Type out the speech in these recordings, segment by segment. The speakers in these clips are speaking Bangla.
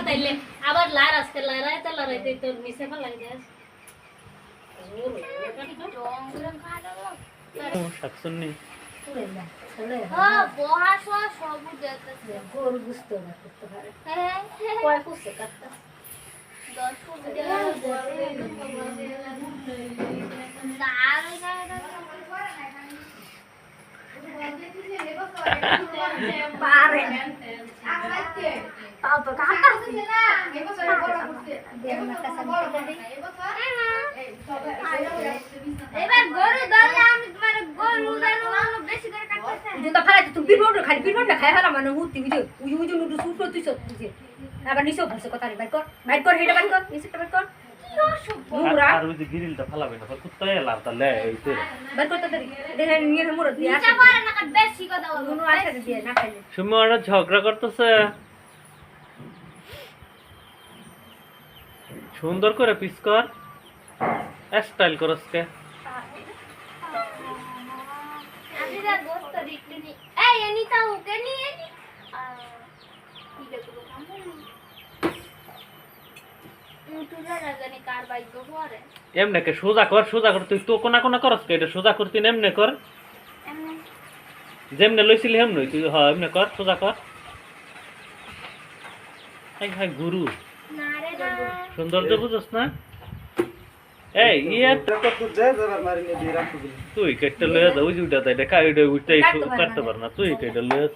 তাইলে আবার লার আজকে লারাইতে লারাইতে তোর মিশে ফেলাই দেস শাকসুন্নি হ্যাঁ বহাস সব দেখতেছে গোর গুস্ত না করতে পারে কয় পুষে কাটতা 10 ফুট পারে তাও তো কাটা এবার গরু দলে আমি তোমার গরু দানো বেশি করে কাটতেছে জুতা ফালাইতে তুমি বিরবড় খালি বিরবড় খাই হারা মানে হুতি বুঝে উই উই নুডু সুট তুই সব বুঝে আবার নিচে বসে কথা বাইর কর হেডা বাইর কর নিচেটা বাইর কর কি অসুবিধা আর ওই যে গ্রিলটা ফালাবে না কুত্তায় লারতা লে এইতে বাইর করতে দেরি দেখে নিয়ে মুরত দিয়া নিচে পড়ে না বেশি কথা বলো নুনু আইসা দিয়ে না খাইলে সুমরা ঝগড়া করতেছে সুন্দর করে পিস কর স্টাইল করস কে আমি যা গোস্ত দিকনি এই এনিতা ওকে নিয়ে নি কি দেখো তুলা জানি কার বাইক গোরে এমনে কে সোজা কর তুই তো কোনা কোনা করস কে এটা সোজা করতি এমনে কর যেমনে লইছিলি হেমনই তুই হ এমনে কর সোজা কর হাই হাই গুরু না রে না সৌন্দর্য বুঝছ না এই ইয়ে তুই কেটে লয়ে দাও ওই উঠা তাই দেখা ওইটা উঠতেই কাটতে পার না তুই কেটে লয়ে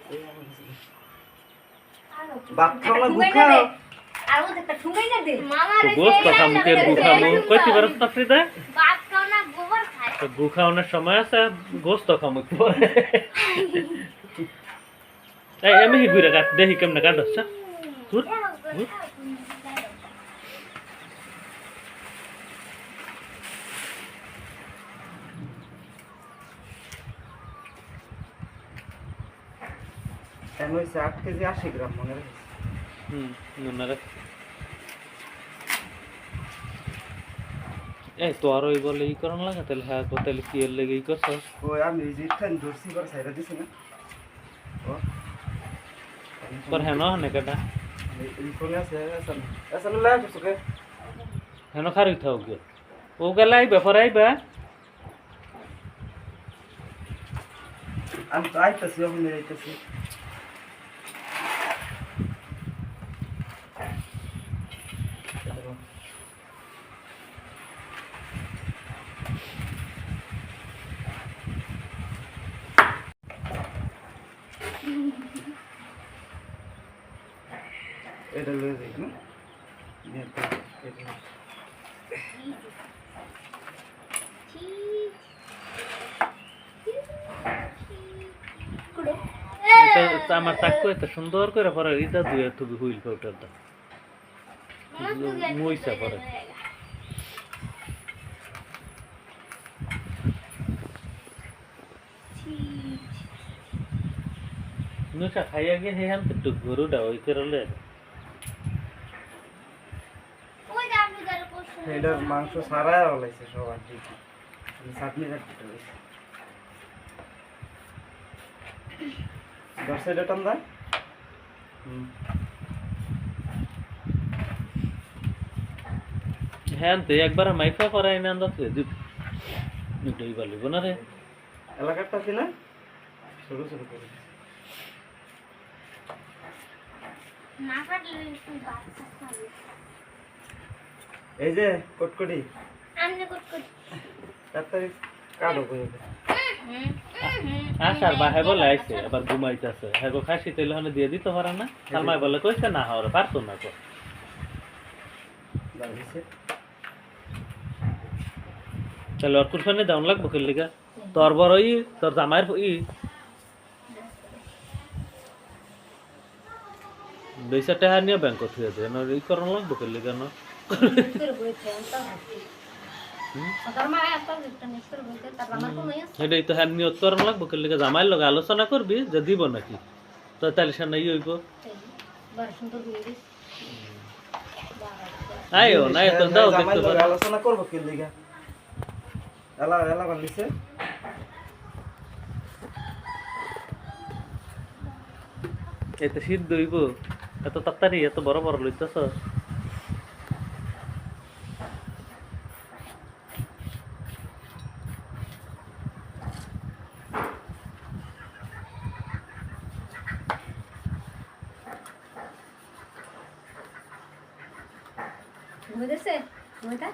বাপ খাওয়া গুখা আর ও একটা ঠুঙ্গাই না দে মামা তো গোস্ত খামু তেল গুখামু কইতে পারছ না ফ্রিদা বাপ খাও না গোবর খায় তো গুখাওনের সময় আছে গোস্ত খামু পরে এই আমি ঘুরে কাট দেখি কেমনে কাটছ তুই এমন 8 কেজি 80 গ্রাম মনে রাখিস নুনারে এই তো আর ওই বলে ই করন লাগা তাহলে হ্যাঁ কো তাহলে কি এর লাগি ই করছ ওই আমি এই যে খান ধরছি করে সাইরা দিছি না ও पर है ना ने कटा এই ফোনে আছে আসলে লাগে সুকে है ना खारी था ओके ओ गला आई बेफर आई बे আমি তো আইতাছি আমি আইতাছি এটা লয়ে যাই না এটা আমার চাকু এত সুন্দর করে পরে এটা দুই তুমি হুইল পাউডার দাও মুইসা পরে নুসা খাইয়া গিয়ে হে হাম তো গরুটা ওই করলে ওই দাম বুঝার কোশ্চেন এটার মাংস সারায় হলাইছে সব আর কি চাটনি কাটতে হইছে দশ এটা টান দা হ্যাঁ তো একবার মাইফা করাই না আন্দাজ দিত দুটোই বলবো না রে এলাকাটা কি না শুরু শুরু করে না কাটলে একটু বাচ্চা খাবে এই যে কটকটি আমনে কত কত তাড়াতাড়ি কাটো করে আসার বাহে বলে আইছে আবার ঘুমাইতেছে হ্যাঁ গো খাসি তেল হনে দিয়ে দিতে পারে না সালমাই বলে কইছে না হওয়ার পারতো না তো দাঁড়িয়েছে তাহলে ওর কুরবানি দাম লাগবো কেন লিগা তোর বড় ই তোর জামাইয়ের ই দুইশো টাকা নিয়ে ব্যাংক থুয়ে দে না ই করন লাগবো কেন লিগা না এটাই তো হ্যাঁ নিয়ত করন লাগবো কেন লিগা জামাইয়ের লগে আলোচনা করবি যে দিব নাকি তো তাহলে সে নাই হইব আইও নাই তো দাও দেখতে পারো আলোচনা করবো কি লিগা এলা এলা বানিছে এটা সিদ্ধ হইব এত তাড়াতাড়ি এত বড় বড় লইতেছ? ঘুমাইতেছে ঘুমাইতা